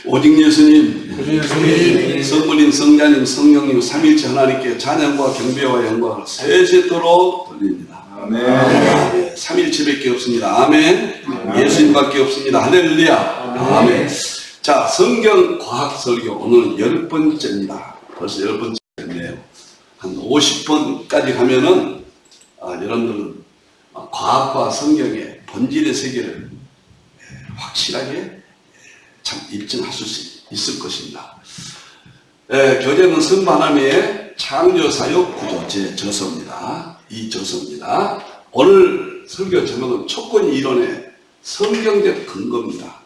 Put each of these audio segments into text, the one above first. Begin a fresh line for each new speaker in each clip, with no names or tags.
오직 예수님, 성부님, 성자님, 성령님, 삼일체 하나님께 찬양과 경배와 영광을 세세토록 돌립니다. 아멘. 삼일체밖에 없습니다. 아멘. 예수님밖에 없습니다. 할렐루야. 아멘. 자, 성경 과학 설교 오늘은 10번째입니다. 벌써 10번째인데요. 한 50번까지 가면은 여러분들은 과학과 성경의 본질의 세계를 확실하게 참 입증하실 수 있을 것입니다. 교재는 성부 하나님의 창조사역 구조 제 저서입니다. 이 저서입니다. 오늘 설교 제목은 촉권 이론의 성경적 근거입니다.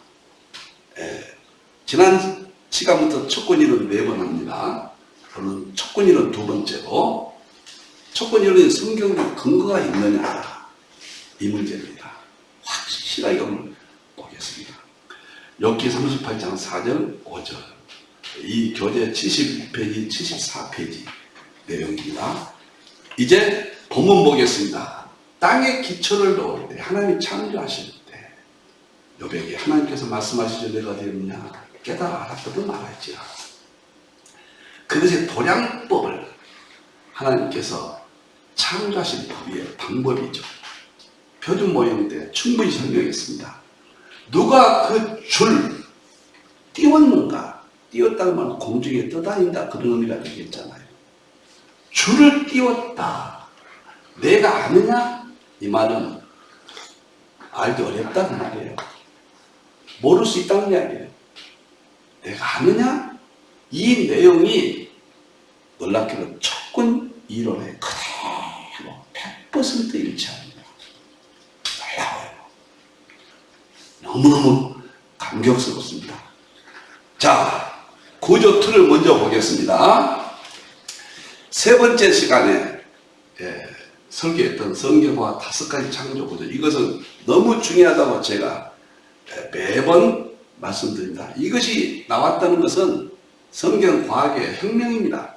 지난 시간부터 촉권 이론 매번 합니다. 오늘 촉권 이론 두 번째로 촉권 이론의 성경적 근거가 있느냐 이 문제입니다. 확실하게 오늘 보겠습니다. 욥기 38장 4절 5절 이 교재 72페이지 74페이지 내용입니다. 이제 본문 보겠습니다. 땅의 기초를 놓을 때 하나님이 창조하실 때 욥에게 하나님께서 말씀하시죠. 내가 되었느냐 깨달아 알았거든 말할지라. 그것의 도량법을 하나님께서 창조하신 방법이죠. 표준 모형 때 충분히 설명했습니다. 누가 그 줄 띄웠는가? 띄웠다는 말은 공중에 떠다닌다 그런 의미가 되겠잖아요. 줄을 띄웠다. 내가 아느냐? 이 말은 알기 어렵다는 말이에요. 모를 수 있다는 이야기예요. 내가 아느냐? 이 내용이 놀랍게도 촉권 이론에 그대로 100% 일치합니다. 놀라워요. 너무너무 감격스럽습니다. 자, 구조 틀을 먼저 보겠습니다. 세 번째 시간에 설계했던 성경화 5가지 창조 구조, 이것은 너무 중요하다고 제가 매번 말씀드립니다. 이것이 나왔다는 것은 성경 과학의 혁명입니다.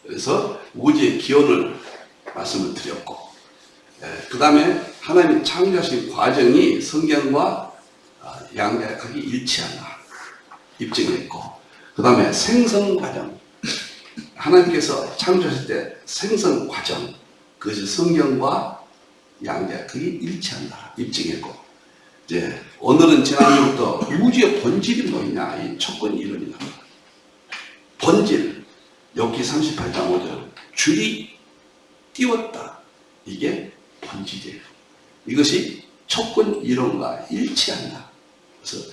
그래서 우주의 기원을 말씀을 드렸고, 그 다음에 하나님이 창조하신 과정이 성경과 양자역학이 일치한다 입증했고, 그 다음에 생성 과정, 하나님께서 창조하실 때 생성 과정, 그것이 성경과 양자역학이 일치한다 입증했고, 이제 오늘은 지난주부터 우주의 본질이 뭐냐 이 촉권 이론이 나옵니다. 본질, 욥기 38장 5절 줄이 띄웠다, 이게 본질이에요. 이것이 촉권 이론과 일치한다. 그래서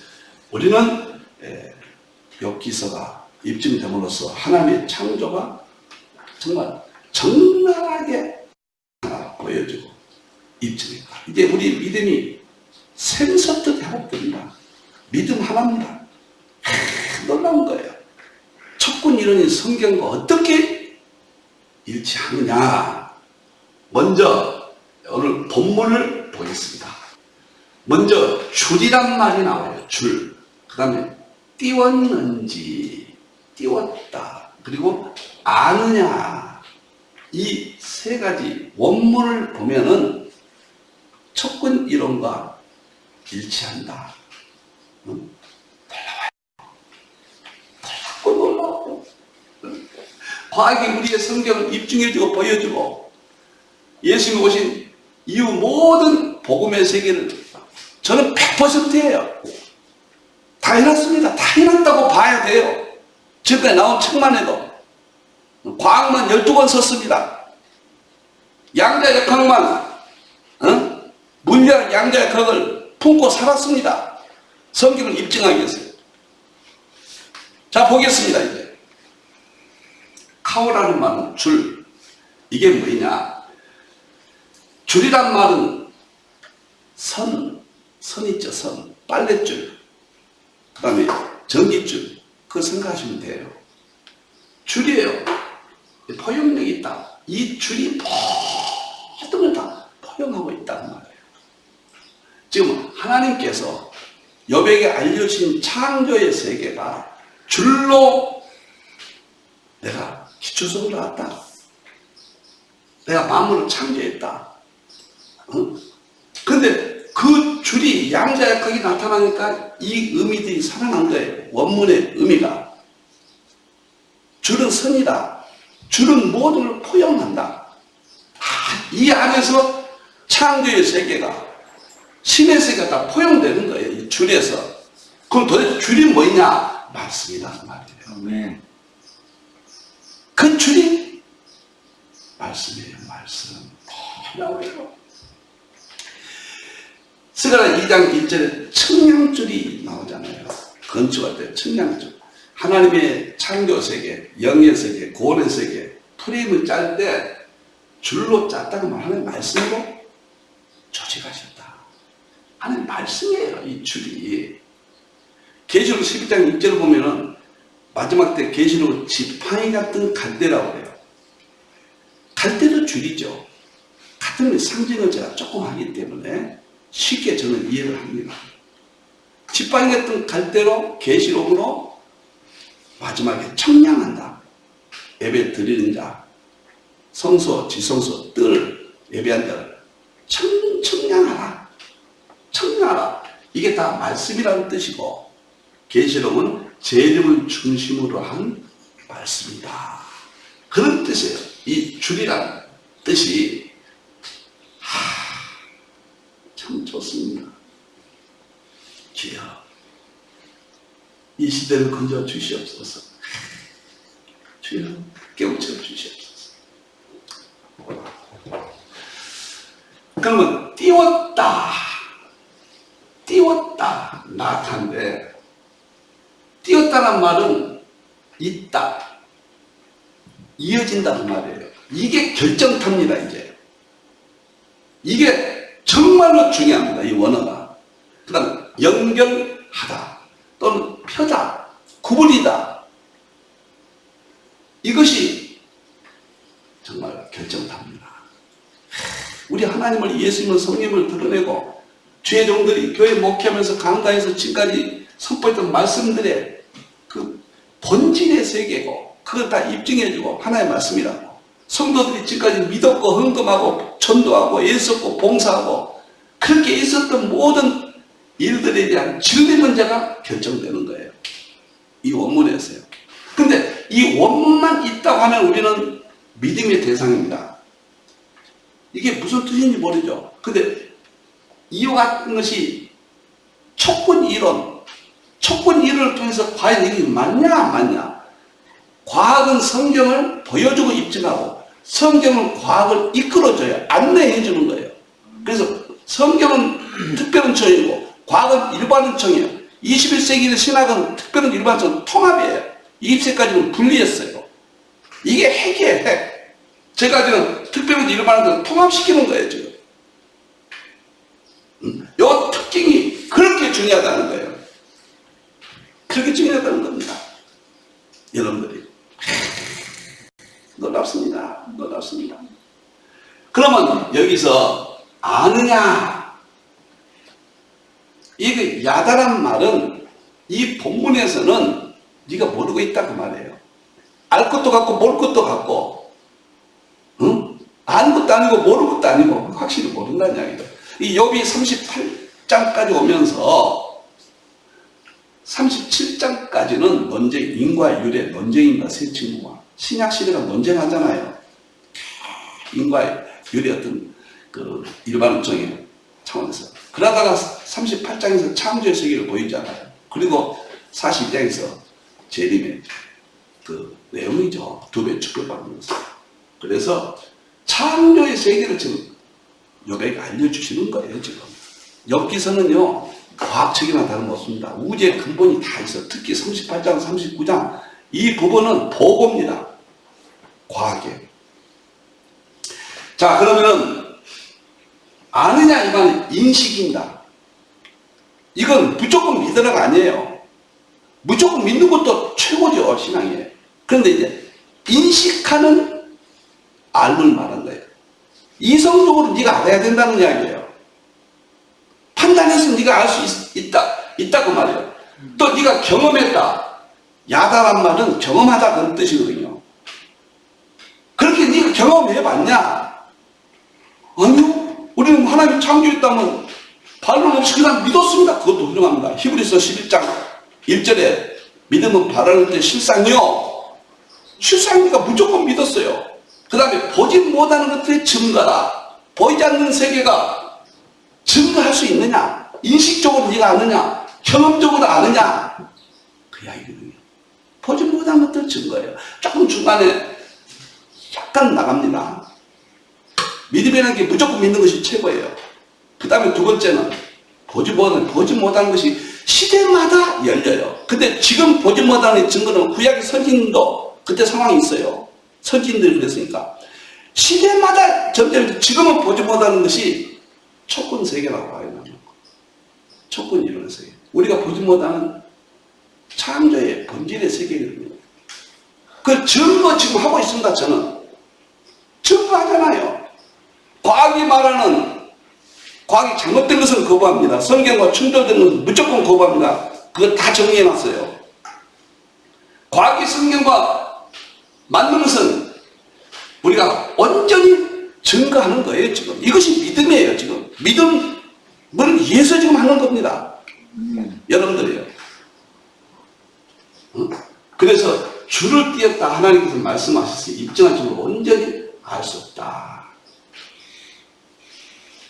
우리는 욥기서가 입증됨으로써 하나님의 창조가 정말 적나라하게 보여주고 입증했다. 이제 우리 믿음이 샘솟듯 회복됩니다. 믿음 하나입니다. 놀라운 거예요. 촉권 이론이 성경과 어떻게 일치하느냐. 먼저 오늘 본문을 보겠습니다. 먼저 줄이란 말이 나와요. 줄. 그 다음에 띄웠는지, 띄웠다. 그리고 아느냐. 이 세 가지 원문을 보면은 촉권 이론과 일치한다. 놀라워요. 놀라워요. 과학이 우리의 성경을 입증해주고 보여주고, 예수님이 오신 이후 모든 복음의 세계를 저는 100%예요. 다 해놨습니다. 다 해놨다고 봐야 돼요. 지금까지 나온 책만 해도 과학만 12권 썼습니다. 양자역학만 물리학 양자역학을 품고 살았습니다. 성경을 입증하기 위해서. 자, 보겠습니다. 이제 카오라는 말은 줄, 이게 뭐냐? 줄이란 말은 선 있죠. 선, 빨랫줄, 그 다음에 전기줄, 그거 생각하시면 돼요. 줄이에요. 포용력이 있다. 이 줄이 모든 걸 다 포용하고 있다는 말이에요. 지금 하나님께서 욥에게 알려주신 창조의 세계가 줄로 내가 기초석을 놨다. 내가 만물을 창조했다. 근데 그 줄이 양자역학이 나타나니까 이 의미들이 살아난 거예요. 원문의 의미가. 줄은 선이다. 줄은 모든 걸 포용한다. 이 안에서 창조의 세계가, 신의 세계가 다 포용되는 거예요. 이 줄에서. 그럼 도대체 줄이 뭐냐? 말씀이다. 그 말이에요.
아멘.
그 줄이 말씀이에요. 말씀. 나오죠. 스가랴 2장 1절에 청량줄이 나오잖아요. 건축할 때 청량줄. 하나님의 창조 세계, 영의 세계, 구원의 세계, 프레임을 짤 때 줄로 짰다고 하나님 말씀으로 조직하셨다. 하나님 말씀이에요. 이 줄이. 계시록 12장 6절을 보면은 마지막 때 계시록 지팡이 같은 갈대라고 그래요. 갈대도 줄이죠. 같은 상징을 제가 조금 하기 때문에 쉽게 저는 이해를 합니다. 지팡이 같은 갈대로 계시록으로 마지막에 청량한다. 예배 드리는 자, 성소, 지성소, 뜰, 예배한 자를 청량하라. 청량하라. 이게 다 말씀이라는 뜻이고 계시록은 재림을 중심으로 한 말씀이다. 그런 뜻이에요. 이 줄이라는 뜻이 참 좋습니다. 주여, 이 시대를 건져 주시옵소서. 주여, 깨우쳐 주시옵소서. 그러면 띄웠다. 띄웠다. 나타인데 띄웠다는 말은 있다. 이어진다는 말이에요. 이게 결정탑니다. 이제 이게 정말로 중요합니다. 이 원어가. 그 다음 연결하다 또는 펴다, 구분이다. 이것이 정말 결정탑니다. 우리 하나님을, 예수님을, 성령을 드러내고 주의 종들이 교회 목회하면서 강단에서 지금까지 선포했던 말씀들의 그 본질의 세계고 그걸 다 입증해주고 하나의 말씀이라고. 성도들이 지금까지 믿었고 헌금하고 전도하고 애썼고 봉사하고 그렇게 있었던 모든 일들에 대한 진리 문제가 결정되는 거예요. 이 원문에서요. 근데 이 원문만 있다고 하면 우리는 믿음의 대상입니다. 이게 무슨 뜻인지 모르죠. 근데 이와 같은 것이 촉군 이론을 통해서 과연 이게 맞냐 안 맞냐. 과학은 성경을 보여주고 입증하고 성경은 과학을 이끌어줘요. 안내해 주는 거예요. 그래서 성경은 특별은총이고 과학은 일반은총이에요. 21세기의 신학은 특별은 일반은총 통합이에요. 20세까지는 분리했어요. 이게 핵이에요. 핵. 제가 특별은 일반은총 통합시키는 거예요. 지금. 요 특징이 그렇게 중요하다는 거예요. 그렇게 중요하다는 겁니다. 여러분들이. 놀랍습니다. 놀랍습니다. 그러면 여기서 아느냐? 이게 야다란 말은 이 본문에서는 네가 모르고 있다고 말해요. 알 것도 같고 모를 것도 같고, 응? 아는 것도 아니고 모를 것도 아니고 확실히 모른다는 이야기죠. 이 욥이 38장까지 오면서 37장까지는 논쟁인과 유래, 논쟁인과 새 친구와 신약시대가 논쟁하잖아요. 인과 유래 어떤 그 일반적인 차원에서. 그러다가 38장에서 창조의 세계를 보이잖아요. 그리고 42장에서 재림의 그 내용이죠. 2배 축복받는 것을. 그래서 창조의 세계를 지금 욥에게 알려주시는 거예요. 지금 욥기서는요 과학적이나 다름없습니다. 우주의 근본이 다 있어. 특히 38장, 39장 이 부분은 보고입니다. 과학에. 자, 그러면은 아느냐 이 말은 인식입니다. 이건 무조건 믿으라가 아니에요. 무조건 믿는 것도 최고죠. 신앙에. 그런데 이제 인식하는 알을 말한 거예요. 이성적으로 네가 알아야 된다는 이야기예요. 판단해서 네가 알 수 있다고 말해요. 또 네가 경험했다. 야다란 말은 경험하다 그런 뜻이거든요. 그렇게 네가 경험해봤냐? 아니요. 우리는 하나님이 창조했다면 반론 없이 그냥 믿었습니다. 그것도 훌륭합니다. 히브리서 11장 1절에 믿음은 바라는 데 실상이요. 실상이니까 무조건 믿었어요. 그 다음에 보지 못하는 것들의 증거라. 보이지 않는 세계가 증거할 수 있느냐? 인식적으로 네가 아느냐? 경험적으로 아느냐? 그 이야기거든요. 보지 못하는 것들 증거예요. 조금 중간에 약간 나갑니다. 믿음이라는 게 무조건 믿는 것이 최고예요. 그 다음에 두 번째는 보지 못하는 것이 시대마다 열려요. 근데 지금 보지 못하는 증거는 구약의 선진도 그때 상황이 있어요. 선진들이 그랬으니까. 시대마다 점점 지금은 보지 못하는 것이 촉군 세계라고 봐요. 촉군 이론의 세계. 우리가 보지 못하는 창조의 본질의 세계거든요. 그 증거 지금 하고 있습니다. 저는 증거하잖아요. 과학이 말하는 과학이 잘못된 것은 거부합니다. 성경과 충돌된 것은 무조건 거부합니다. 그거 다 정리해놨어요. 과학이 성경과 맞는 것은 우리가 온전히 증거하는 거예요. 지금 이것이 믿음이에요. 지금 믿음을 위해서 지금 하는 겁니다. 여러분들이요. 그래서 주를 띄었다 하나님께서 말씀하셨어요. 입증하시면 온전히 알 수 없다.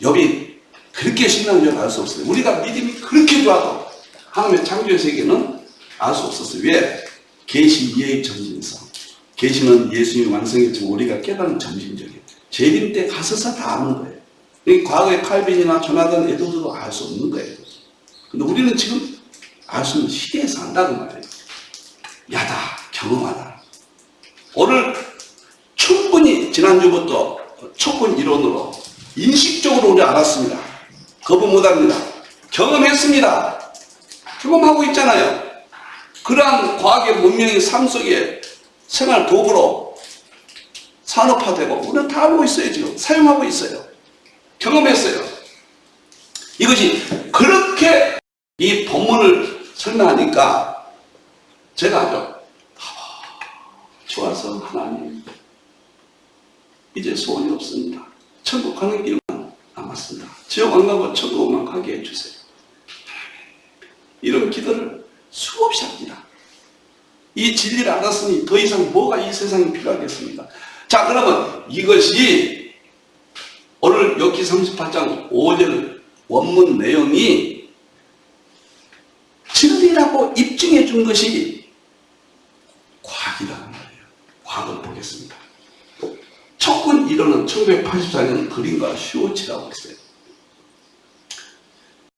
욥이 그렇게 신앙인 줄 알 수 없어요. 우리가 믿음이 그렇게 좋아도 하나님의 창조의 세계는 알 수 없었어요. 왜? 계시 이해의 점진성. 계시는 예수님이 완성했지만 우리가 깨닫는 점진적이에요. 재림 때 가서서 다 아는 거예요. 과거의 칼빈이나 조나단 에드워드도 알 수 없는 거예요. 근데 우리는 지금 알 수 있는 시대에 산다는 말이에요. 야다, 경험하다. 오늘 충분히 지난주부터 촉군 이론으로 인식적으로 우리 알았습니다. 거부 못합니다. 경험했습니다. 경험하고 있잖아요. 그러한 과학의 문명의 삶 속에 생활 도구로 산업화되고 우리는 다 알고 있어요. 지금 사용하고 있어요. 경험했어요. 이것이 그렇게 이 본문을 설명하니까 제가 아주 좋아서 하나님 이제 소원이 없습니다. 천국 가는 길만 남았습니다. 지옥 안 가고 천국만 가게 해주세요. 이런 기도를 수없이 합니다. 이 진리를 알았으니 더 이상 뭐가 이 세상에 필요하겠습니까? 자, 그러면 이것이 오늘 욥기 38장 5절 원문 내용이 진리라고 입증해 준 것이 과학이라는 말이에요. 과학을 보겠습니다. 촉군 이론은 1984년 그림가 슈오치라고 했어요.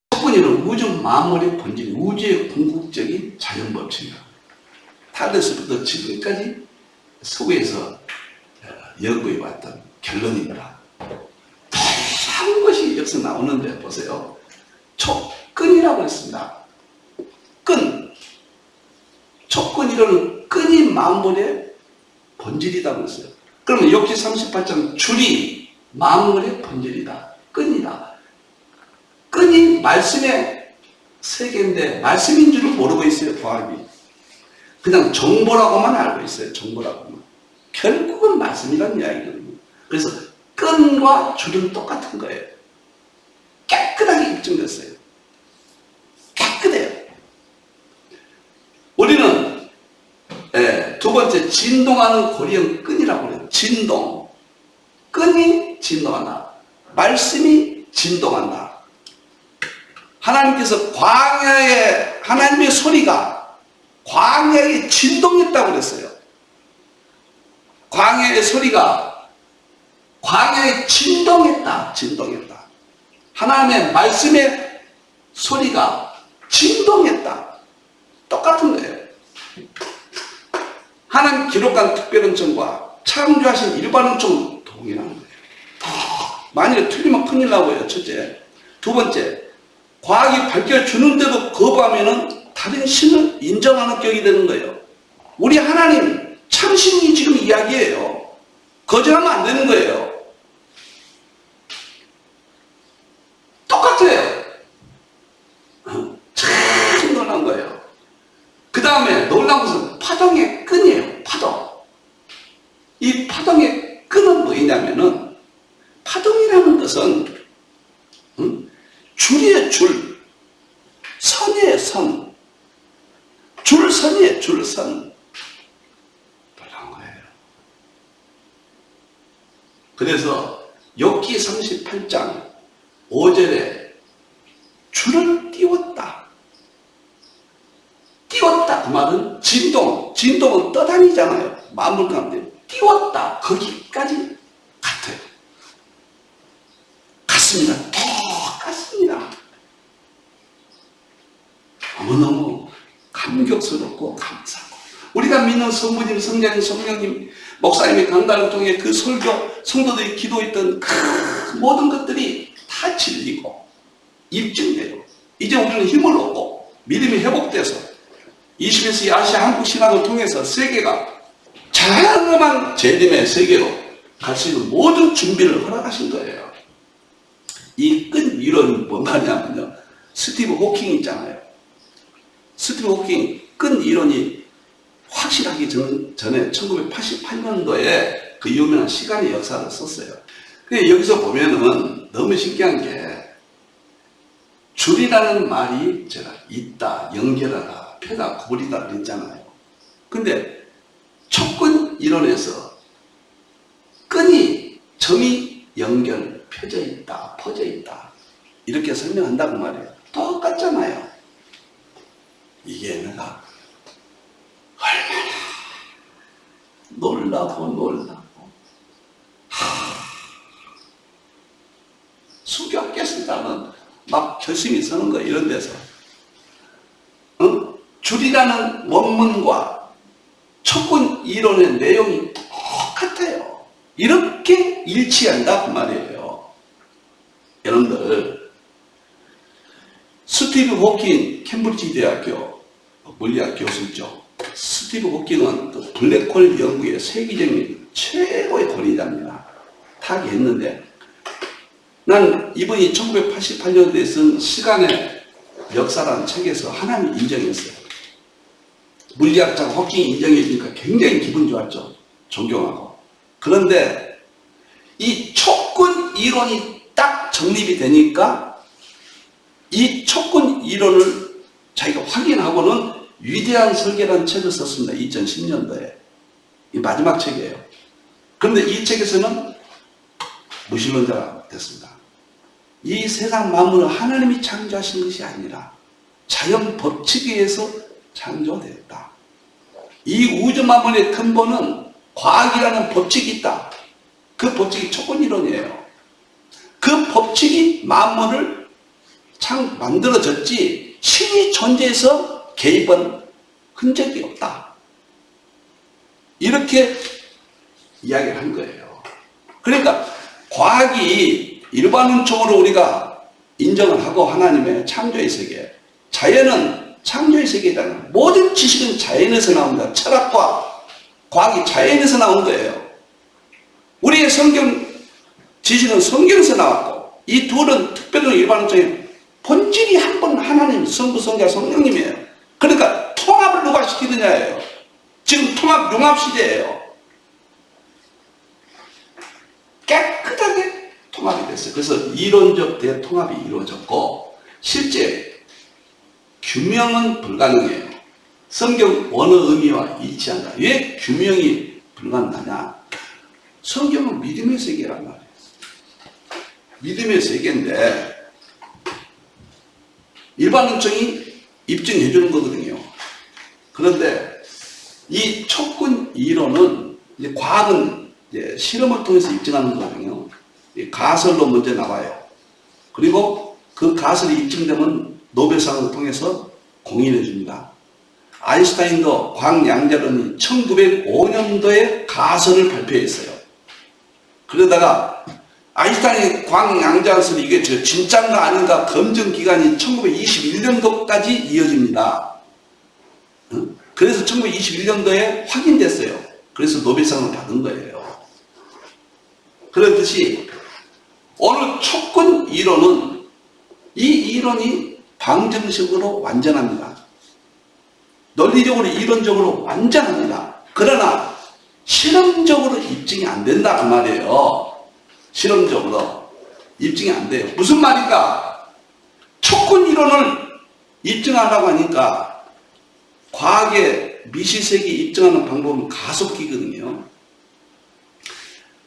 촉군 이론은 우주 만물의 본질, 우주의 궁극적인 자연법칙이다. 탈레스부터 지금까지 서구에서 연구해왔던 결론입니다. 다양한 것이 여기서 나오는데 보세요. 촉근이라고 했습니다. 끈. 촉근 이론은 끈이 만물의 본질이라고 했어요. 그러면 욥기 38장 줄이 만물의 본질이다. 끈이다. 끈이 말씀의 세계인데 말씀인 줄을 모르고 있어요. 과학이. 그냥 정보라고만 알고 있어요. 정보라고만. 결국은 말씀이라는 이야기거든요. 그래서 끈과 줄은 똑같은 거예요. 깨끗하게 입증됐어요. 깨끗해요. 우리는 두 번째 진동하는 고리형 끈이라고 해요. 진동. 끈이 진동한다. 말씀이 진동한다. 하나님께서 광야에 하나님의 소리가 광야에 진동했다고 그랬어요. 광야의 소리가 광야에 진동했다. 진동했다. 하나님의 말씀의 소리가 진동했다. 똑같은 거예요. 하나님 기록한 특별은총과 창조하신 일반은총 동일한 거예요. 만약에 틀리면 큰일 나고요. 첫째. 두 번째, 과학이 밝혀주는데도 거부하면은 다른 신을 인정하는 격이 되는 거예요. 우리 하나님 참신이 지금 이야기예요. 거절하면 안 되는 거예요. 똑같아요. 참 놀란 거예요. 그 다음에 놀란 것은 파동의 끈이에요. 파동. 이 파동의 끈은 뭐냐면은 파동이라는 것은 줄이에요. 줄선이에요, 줄선. 놀라운 거예요. 그래서 욥기 38장 5절에 줄을 띄웠다. 띄웠다. 그 말은 진동은 떠다니잖아요. 만물 가운데 띄웠다. 거기까지 같아요. 같습니다. 똑같습니다. 너무너무 감격스럽고 감사하고, 우리가 믿는 성부님, 성자님, 성령님, 목사님의 강단을 통해 그 설교, 성도들이 기도했던 그 모든 것들이 다 진리고 입증돼요. 이제 우리는 힘을 얻고 믿음이 회복돼서 21세기 아시아 한국 신학을 통해서 세계가 장엄한 재림의 세계로 갈 수 있는 모든 준비를 허락하신 거예요. 이 끈 이론이 뭔 말이냐면요, 스티브 호킹 있잖아요. 스티브 호킹 끈 이론이 확실하기 전에 1988년도에 그 유명한 시간의 역사를 썼어요. 근데 여기서 보면은 너무 신기한 게, 줄이라는 말이 제가 있다, 연결하다, 펴다, 구부리다 그랬잖아요. 근데 촉근 이론에서 끈이, 점이 연결, 펴져 있다, 퍼져 있다, 이렇게 설명한다고 말이에요. 똑같잖아요. 이게 내가 얼마나 놀라고 수교하겠습니다는 막 결심이 서는 거예요. 이런 데서 줄이라는 원문과 촉근 이론의 내용이 똑같아요. 이렇게 일치한다 그 말이에요. 여러분들, 스티브 호킹 캠브리지 대학교 물리학 교수죠. 스티브 호킹은 그 블랙홀 연구의 세계적인 최고의 권위자입니다. 타계했는데, 난 이분이 1988년도에 쓴 시간의 역사라는 책에서 하나님 인정했어요. 물리학자 호킹이 인정해주니까 굉장히 기분 좋았죠. 존경하고. 그런데 이 촉근 이론이 딱 정립이 되니까 이 촉근 이론을 자기가 확인하고는 위대한 설계라는 책을 썼습니다. 2010년도에. 이 마지막 책이에요. 그런데 이 책에서는 무신론자가 됐습니다. 이 세상 만물은 하나님이 창조하신 것이 아니라 자연 법칙에 의해서 창조되었다. 이 우주 만물의 근본은 과학이라는 법칙이 있다. 그 법칙이 촉근 이론이에요. 그 법칙이 만물을 만들어졌지 신이 존재해서 개입한 흔적이 없다. 이렇게 이야기를 한 거예요. 그러니까 과학이 일반론적으로 우리가 인정을 하고, 하나님의 창조의 세계, 자연은 창조의 세계잖아요. 모든 지식은 자연에서 나옵니다. 철학과 과학이 자연에서 나온 거예요. 우리의 성경 지식은 성경에서 나왔고, 이 둘은 특별히 일반론적인 본질이 한 분 하나님, 성부, 성자, 성령님이에요. 그러니까 통합을 누가 시키느냐예요. 지금 통합 융합 시대예요. 깨끗하게 통합이 됐어요. 그래서 이론적 대통합이 이루어졌고, 실제 규명은 불가능해요. 성경 원어 의미와 일치한다. 왜 규명이 불가능하냐? 성경은 믿음의 세계란 말이에요. 믿음의 세계인데 일반론적이 입증해 주는 거거든요. 그런데 이 촉근 이론은, 이제 과학은 이제 실험을 통해서 입증하는 거거든요. 가설로 먼저 나와요. 그리고 그 가설이 입증되면 노벨상을 통해서 공인해 줍니다. 아인슈타인도 광양자론이 1905년도에 가설을 발표했어요. 그러다가 아인슈타인의 광양자설이 이게 진짜인가 아닌가 검증 기간이 1921년도까지 이어집니다. 그래서 1921년도에 확인됐어요. 그래서 노벨상을 받은 거예요. 그렇듯이 오늘 촉근 이론은, 이 이론이 방정식으로 완전합니다. 논리적으로, 이론적으로 완전합니다. 그러나 실험적으로 입증이 안 된다 그 말이에요. 실험적으로 입증이 안 돼요. 무슨 말인가? 촉근 이론을 입증하려고 하니까 과학의 미시세계 입증하는 방법은 가속기거든요.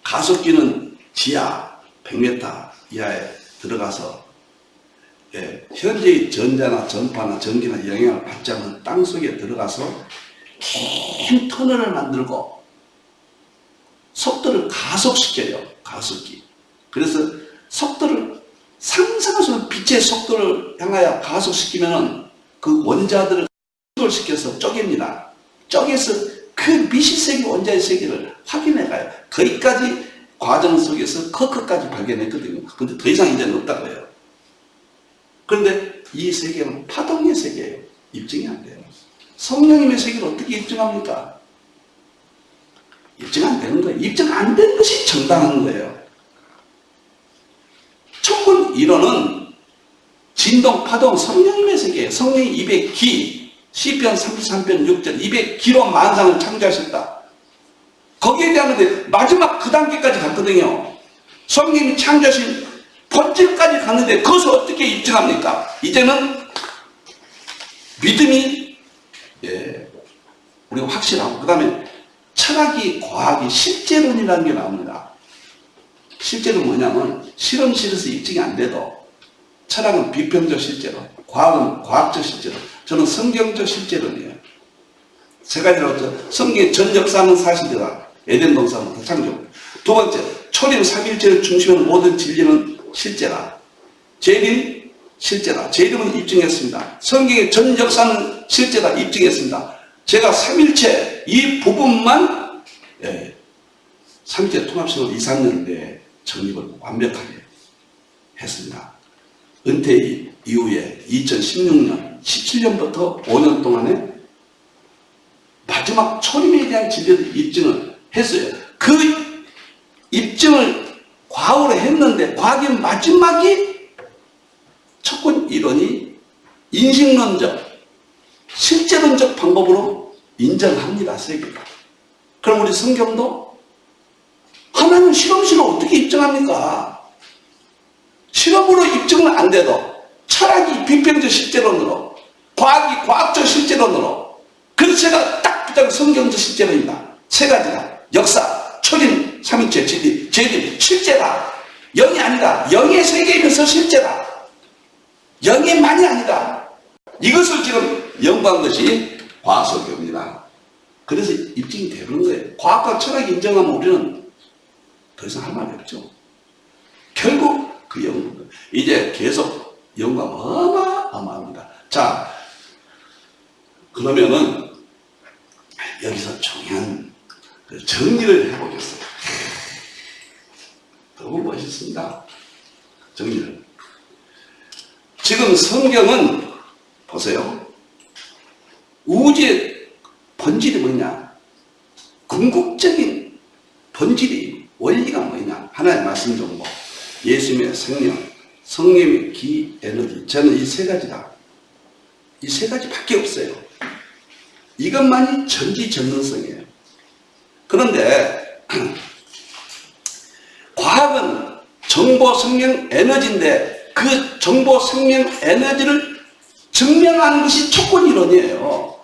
가속기는 지하 100m 이하에 들어가서 현재의 전자나 전파나 전기나 영향을 받지 않는 땅 속에 들어가서 긴 터널을 만들고 속도를 가속시켜요. 가속기. 그래서 속도를 상상할 수 없는 빛의 속도를 향하여 가속시키면은 그 원자들을 시켜서 쪼갭니다. 쪼개서 그 미시세계 원자의 세계를 확인해 가요. 거기까지 과정 속에서 커크까지 발견했거든요. 근데 더 이상 이제는 없다고 해요. 그런데 이 세계는 파동의 세계예요. 입증이 안 돼요. 성령님의 세계를 어떻게 입증합니까? 입증 안 되는 거예요. 입증 안 된 것이 정당한 거예요. 촉군 이론은 진동, 파동, 성령님의 세계예요. 성령이 입에 기, 시편 33편 6절, 입에 기로 만상을 창조하셨다. 거기에 대한 건데 마지막 그 단계까지 갔거든요. 성령님이 창조하신 본질까지 갔는데 그것을 어떻게 입증합니까? 이제는 믿음이 우리가 확실하고 그 다음에 철학이 과학이 실제론이라는 게 나옵니다. 실제는 뭐냐면 실험실에서 입증이 안 돼도 철학은 비평적 실제론, 과학은 과학적 실제론, 저는 성경적 실제론이에요. 세 가지라고 했죠. 성경의 전 역사는 사실이다. 에덴 동산부터 창조. 두 번째, 초림 삼일체를 중심으로 모든 진리는 실제다. 재림 실제다. 재림은 입증했습니다. 성경의 전 역사는 실제다. 입증했습니다. 제가 삼일체 이 부분만 삼일체 통합식으로 2, 3년 내에 정립을 완벽하게 했습니다. 은퇴 이후에 2016년, 17년부터 5년 동안에 마지막 초림에 대한 진리를 입증을 했어요. 그 입증을 과학으로 했는데 과학의 마지막이 촉군 이론이 인식론적, 실제론적 방법으로 인정합니다. 세계가. 그럼 우리 성경도 하나님 실험실을 어떻게 입증합니까? 실험으로 입증은 안 돼도 철학이 비평적 실제론으로, 과학이 과학적 실제론으로, 그래서 제가 딱 붙잡은 성경적 실제론이다. 세 가지다. 역사, 초림, 삼일체, 진리, 재림, 실제다. 영이 아니다. 영의 세계이면서 실제다. 영의만이 아니다. 이것을 지금 연구한 것이 과학설교입니다. 그래서 입증이 되는 거예요. 과학과 철학이 인정하면 우리는 더 이상 할 말이 없죠. 결국 그 연구, 이제 계속 연구하면 어마어마합니다. 자, 그러면은 여기서 중요한 정리를 해보겠습니다. 너무 멋있습니다. 정리를. 지금 성경은 보세요. 우주의 본질이 뭐냐? 궁극적인 본질이 원리가 뭐냐? 하나의 말씀 정보, 예수님의 생명, 성령의 기, 에너지. 저는 이 세 가지다. 이 세 가지밖에 없어요. 이것만이 전지전능성이에요. 그런데 과학은 정보, 생명, 에너지인데 그 정보, 생명, 에너지를 증명하는 것이 촉군이론이에요.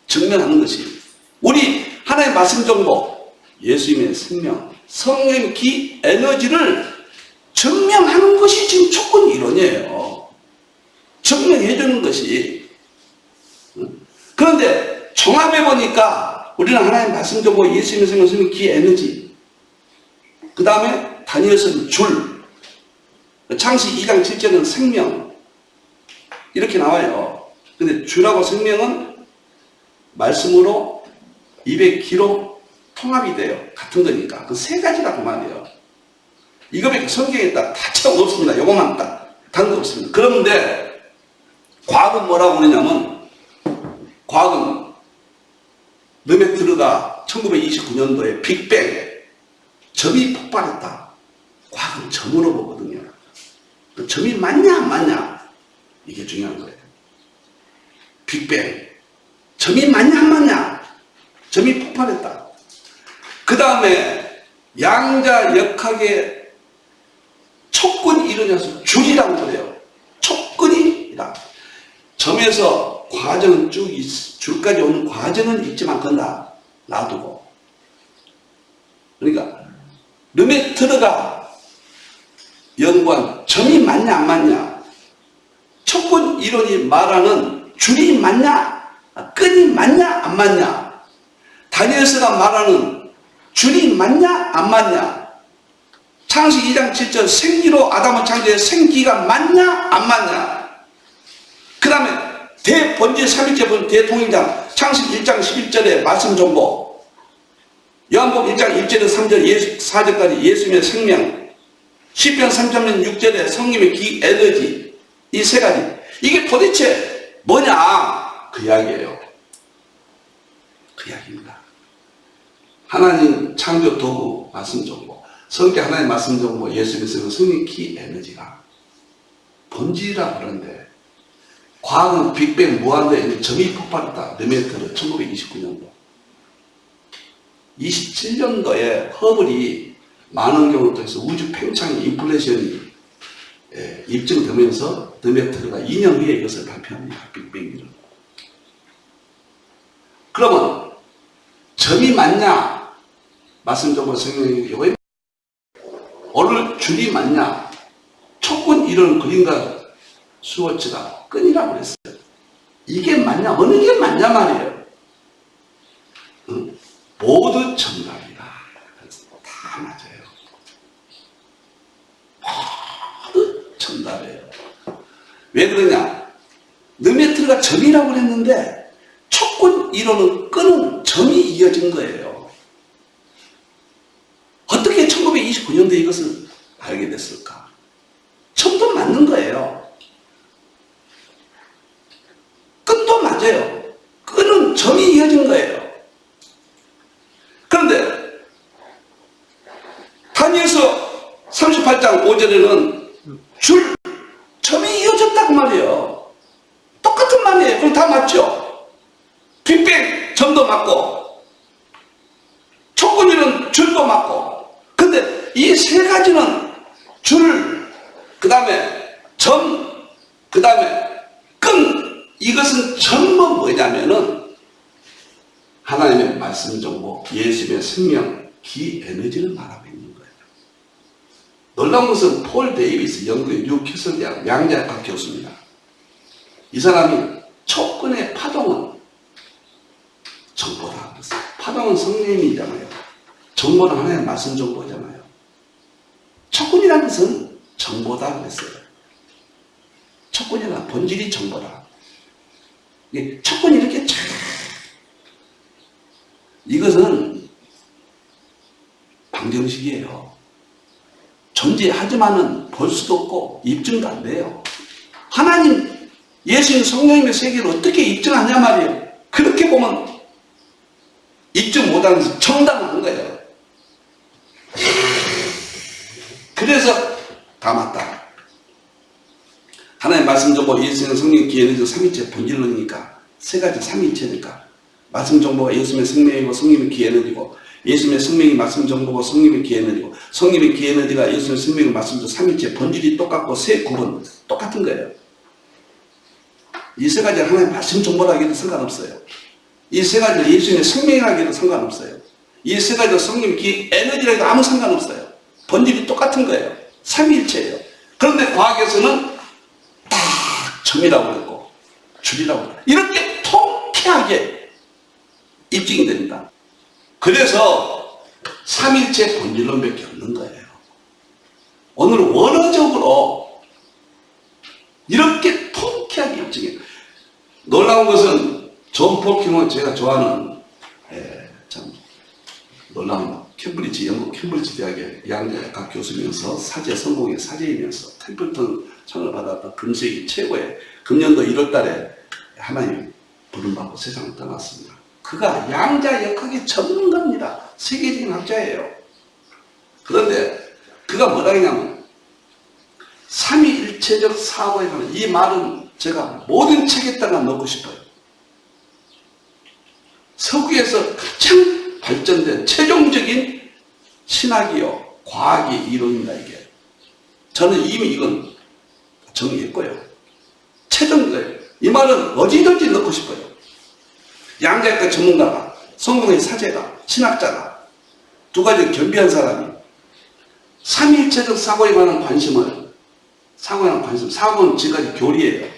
증명하는 것이. 우리 하나의 말씀 정보, 예수님의 생명, 성령의 기, 에너지를 증명하는 것이 지금 촉군이론이에요. 증명해 주는 것이. 그런데 종합해 보니까 우리는 하나의 말씀 정보, 예수님의 생명, 성령의 기, 에너지. 그 다음에 다니엘서는 줄, 창세기 2장 7절은 생명, 이렇게 나와요. 근데 줄하고 생명은 말씀으로 200kg 통합이 돼요. 같은 거니까. 그 세 가지라고 말이에요. 이거밖에 성경에 다 차고 없습니다. 요거만 딱 다른 거 없습니다. 그런데 과학은 뭐라고 그러냐면, 과학은 르메트르가 1929년도에 빅뱅, 점이 폭발했다. 과학은 점으로 보거든요. 그 점이 맞냐 안 맞냐, 이게 중요한 거예요. 빅뱅, 점이 맞냐 안 맞냐, 점이 폭발했다. 그 다음에 양자역학의 촉군이 일어나서 줄이라고 그래요. 촉군이다. 점에서 과정은 쭉 줄까지 오는 과정은 있지만 그건 놔두고. 그러니까 르메트르가 연구한 점이 맞냐 안 맞냐, 촉근 이론이 말하는 줄이 맞냐 끈이 맞냐 안 맞냐, 다니엘서가 말하는 줄이 맞냐 안 맞냐, 창세기 2장 7절 생기로 아담을 창조해 생기가 맞냐 안 맞냐, 그 다음에 대번제 3일째 본 대통령장 창세기 1장 11절의 말씀 정보, 요한복음 1장 1절에서 3절 4절까지 예수님의 생명, 시편 3장 6절에 성님의 기 에너지, 이 세 가지, 이게 도대체 뭐냐, 그 이야기예요. 그 이야기입니다. 하나님 창조 도구 말씀 정보, 성경 하나님 말씀 정보, 예수님의 성령 키 에너지가 본질이라고 그러는데, 과학은 빅뱅 무한대에 점이 폭발했다. 르메트르 1929년도. 27년도에 허블이 만원경을 통해서 우주 팽창 인플레이션이 입증되면서 르메트르가 2년 후에 이것을 발표합니다. 빅뱅 이론. 그러면 점이 맞냐? 말씀 정보 성경이 요거에 오늘 줄이 맞냐? 촉근 이론 그림과 스워치가 끈이라고 그랬어요. 이게 맞냐? 어느 게 맞냐 말이에요. 응? 모두 정답이다. 다 맞아요. 모두 정답이에요. 왜 그러냐? 르메트르가 점이라고 그랬는데 촉근 이론은 끈은 점이 이어진 거예요. 어떻게 1929년도에 이것을 알게 됐을까? 점도 맞는 거예요. 끈도 맞아요. 끈은 점이 이어진 거예요. 그런데 다니엘서 38장 5절에는 점이 이어졌다고 말이에요. 똑같은 말이에요. 그럼 다 맞죠? 빅뱅 점도 맞고 촉근이는 줄도 맞고. 근데 이 세 가지는 줄, 그 다음에 점, 그 다음에 끈, 이것은 전부 뭐냐면은 하나님의 말씀 정보, 예수님의 생명, 기 에너지를 말하고 있는 거예요. 놀라운 것은 폴 데이비스 영국의 뉴캐슬 대학 양자역학 교수입니다. 이 사람이 촉근의 파동은 정보다 그랬어요. 파동은 성령이잖아요. 정보는 하나님의 말씀 정보잖아요. 촉근이라는 것은 정보다 그랬어요. 촉근이란 본질이 정보다. 촉근이 이렇게 쫙, 이것은 방정식이에요. 존재하지만은 볼 수도 없고 입증도 안 돼요. 하나님, 예수님, 성령님의 세계를 어떻게 입증하냐 말이에요. 그렇게 보면 입증 못하는 것은 정당한 거예요. 그래서 다 맞다. 하나님 말씀 정보, 예수님, 성령, 기회는 삼위체 본질론이니까, 세 가지 삼위체니까, 말씀 정보가 예수님의 생명이고 성령의 기회는이고, 예수님의 생명이 말씀 정보고 성령의 기회는이고, 성령의 기회는이가 예수님의 생명이 말씀 정보, 삼위체 본질이 똑같고 세 구분 똑같은 거예요. 이 세 가지를 하나님 말씀 정보라 하기도 상관없어요. 이 세 가지를 예수님의 생명이라 하기도 상관없어요. 이 세 가지를 성령의 기 에너지라 해도 아무 상관없어요. 본질이 똑같은 거예요. 삼위일체예요. 그런데 과학에서는 딱 점이라고 그랬고 줄이라고 그랬고 이렇게 통쾌하게 입증이 됩니다. 그래서 삼위일체 본질론밖에 없는 거예요. 오늘 원어적으로 이렇게 통쾌하게 입증해요. 놀라운 것은 존 폴킹은 제가 좋아하는 참 놀라운 캠브리지, 영국 캠브리지 대학의 양자역학 교수면서 사제 성공의 사제이면서 템플턴 상을 받았던 금세기 최고의 금년도 1월 달에 하나님 부름받고 세상을 떠났습니다. 그가 양자역학의 전문가입니다. 세계적인 학자예요. 그런데 그가 뭐라 했냐면 삼위일체적 사고에 관한 이 말은 제가 모든 책에다가 넣고 싶어요. 서구에서 가장 발전된 최종적인 신학이요 과학의 이론입니다. 이게 저는 이미 이건 정리했고요. 최종적인 이 말은 어디든지 넣고 싶어요. 양자역학 전문가가, 성공의 사제가, 신학자가, 두 가지 겸비한 사람이 삼위일체적 사고에 관한 관심을, 사고는 지금까지 교리예요.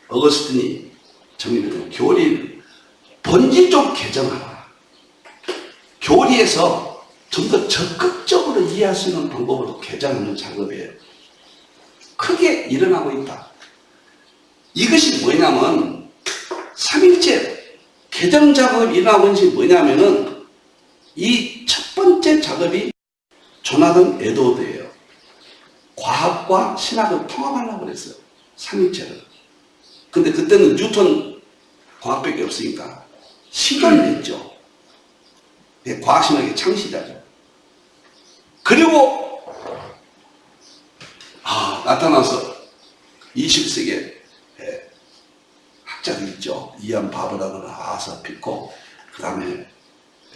어거스틴이 정리된 교리는 본질 좀 개정하라. 교리에서 좀 더 적극적으로 이해할 수 있는 방법으로 개정하는 작업이에요. 크게 일어나고 있다. 이것이 뭐냐면 삼일체 개정 작업이 일어나고 있는 것이 뭐냐면은 이 첫 번째 작업이 조나단 에드워드예요. 과학과 신학을 통합하려고 그랬어요. 삼일체를. 근데 그때는 뉴턴 과학밖에 없으니까 시간을 냈죠. 과학신학의 창시자죠. 그리고 나타나서 20세기에 학자들 있죠. 이안 바브라거나 아사 피코, 그 다음에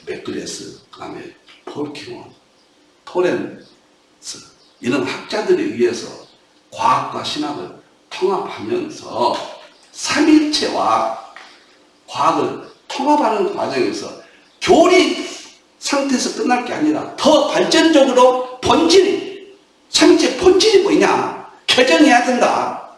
맥그레스, 그 다음에 폴키몬, 토렌스, 이런 학자들에 의해서 과학과 신학을 통합하면서 삼일체와 과학을 통합하는 과정에서 교리 상태에서 끝날 게 아니라 더 발전적으로 본질이, 삼일체 본질이 뭐냐? 개정해야 된다.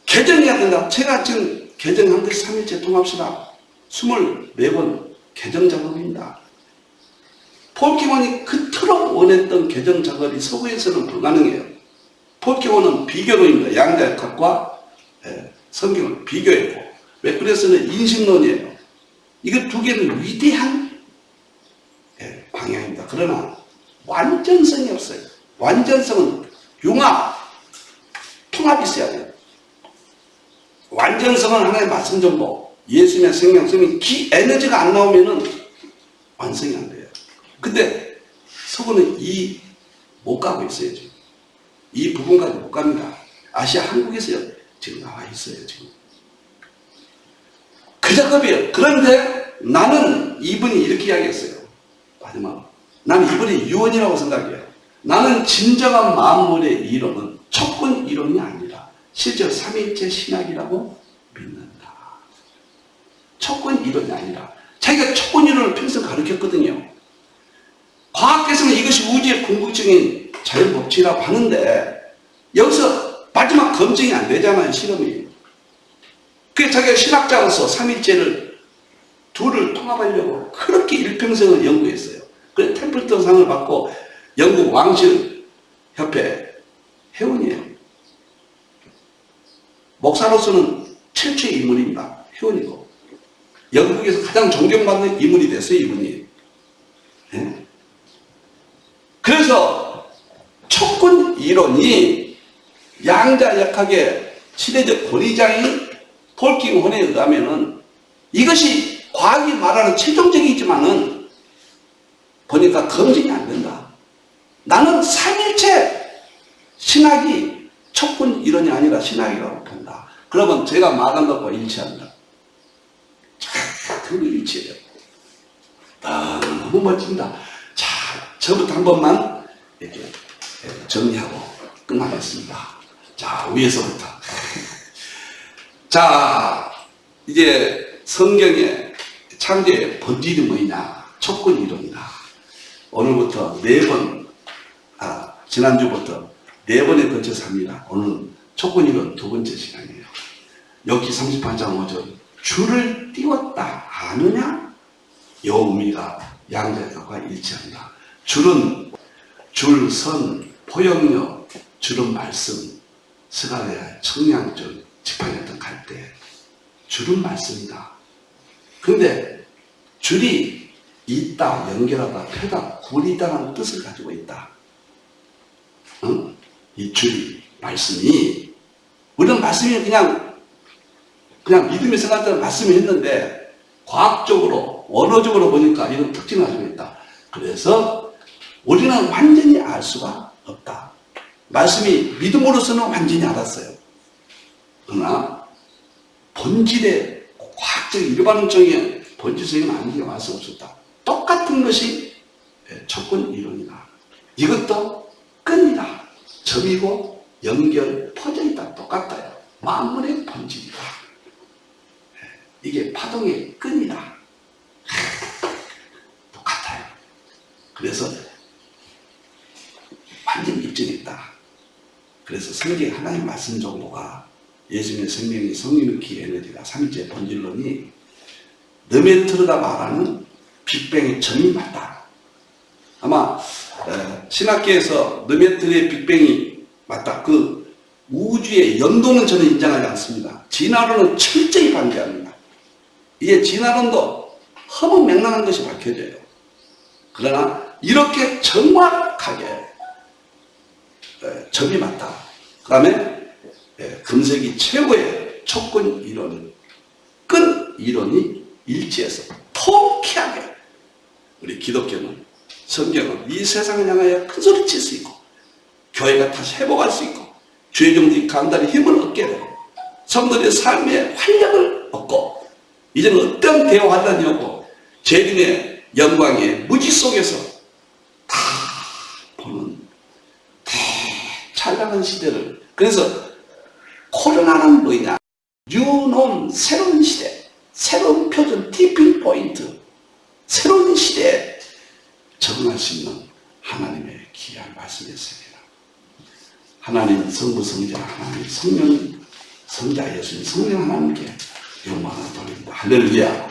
개정해야 된다. 제가 지금 개정한 것이 삼일체 통합시다. 24번 개정 작업입니다. 폴키몬이 그토록 원했던 개정 작업이 서구에서는 불가능해요. 폴키몬은 비교론입니다. 양자역학과 성경을 비교했고, 맥그레스는 인식론이에요. 이거 두 개는 위대한 방향입니다. 그러나 완전성이 없어요. 완전성은 융합, 통합이 있어야 돼요. 완전성은 하나의 말씀 정보, 예수님의 생명, 기 에너지가 안 나오면은 완성이 안 돼요. 근데 서구는 못 가고 있어요, 지금. 이 부분까지 못 갑니다. 아시아 한국에서요, 지금 나와 있어요, 지금. 그 작업이에요. 그런데 나는 이분이 이렇게 이야기했어요. 마지막. 나는 이분이 유언이라고 생각해요. 나는 진정한 만물의 이론은 촉군 이론이 아니라 실제 삼위일체 신학이라고 믿는다. 촉군 이론이 아니라 자기가 촉군 이론을 평생 가르쳤거든요. 과학계에서는 이것이 우주의 궁극적인 자연법칙이라고 하는데 여기서 마지막 검증이 안 되잖아요, 실험이. 그래서 자기가 신학자로서 삼일체를 둘을 통합하려고 그렇게 일평생을 연구했어요. 그래서 템플턴상을 받고 영국 왕실 협회 회원이에요. 목사로서는 최초의 인물입니다. 회원이고. 영국에서 가장 존경받는 인물이 됐어요, 이분이. 네? 그래서 촉군 이론이 양자역학의 시대적 권위자인 폴킹혼에 의하면은 이것이 과학이 말하는 최종적이지만은 보니까 검증이 안 된다. 나는 삼일체 신학이 촉군 이론이 아니라 신학이라고 본다. 그러면 제가 말한 것과 일치합니다. 자, 그거 일치해요. 너무 멋진다. 자, 저부터 한 번만 이렇게 정리하고 끝나겠습니다. 자, 위에서부터. 자, 이제 성경의 창조의 본질이 뭐냐? 촉군 이론이다. 오늘부터 4번, 지난주부터 4번에 걸쳐서 합니다. 오늘은 촉군 이론 2번째 시간이에요. 욥기 38장 5절. 줄을 띄웠다. 아느냐? 이 의미가 양자역학과 일치한다. 줄은 줄, 선, 포용력, 줄은 말씀, 스가랴, 청량줄, 지팡이였던 갈대. 줄은 말씀이다. 근데 줄이 있다, 연결하다, 펴다, 굴리다라는 뜻을 가지고 있다. 응? 이 줄이, 말씀이, 우리는 말씀이 그냥 믿음이 생각되는 말씀이 했는데, 과학적으로, 원어적으로 보니까 이런 특징을 가지고 있다. 그래서 우리는 완전히 알 수가 없다. 말씀이 믿음으로서는 완전히 알았어요. 그러나 본질의 과학적인 일반적인 본질적인 안기가 알 수 없었다. 똑같은 것이 촉군 이론이다. 이것도 끈이다. 점이고 연결 퍼져 있다. 만물의 본질이다. 이게 파동의 끈이다. 똑같아요. 그래서 완전 입증이 있다. 그래서 성경 하나님 말씀 정도가 예수님의 생명이 성리누키 에너지가 삼위째 본질론이 르메트르가 말하는 빅뱅의 점이 맞다. 아마 신학계에서 르메트르의 빅뱅이 맞다. 그 우주의 연동은 저는 인정하지 않습니다. 진화론은 철저히 반대합니다. 이게 진화론도 허무맹랑한 것이 밝혀져요. 그러나 이렇게 정확하게 점이 맞다. 그 다음에 금세기 최고의 촉근 이론, 끈 이론이 일치해서 통쾌하게 우리 기독교는 성경은 이 세상을 향하여 큰 소리 칠 수 있고 교회가 다시 회복할 수 있고 주의 종들이 간단히 힘을 얻게 되고 성도들의 삶의 활력을 얻고 이제는 어떤 대화환란이 오고 재림의 영광의 무지 속에서 다 보는 찬란한 시대를, 그래서 코로나는 뭐냐, 뉴놈, 새로운 시대, 새로운 표준, 티핑 포인트, 새로운 시대에 적응할 수 있는 하나님의 귀한 말씀이었습니다. 하나님 성부 성자 하나님 성령 성자 예수님 성령 하나님께 영광을 돌립니다. 할렐루야.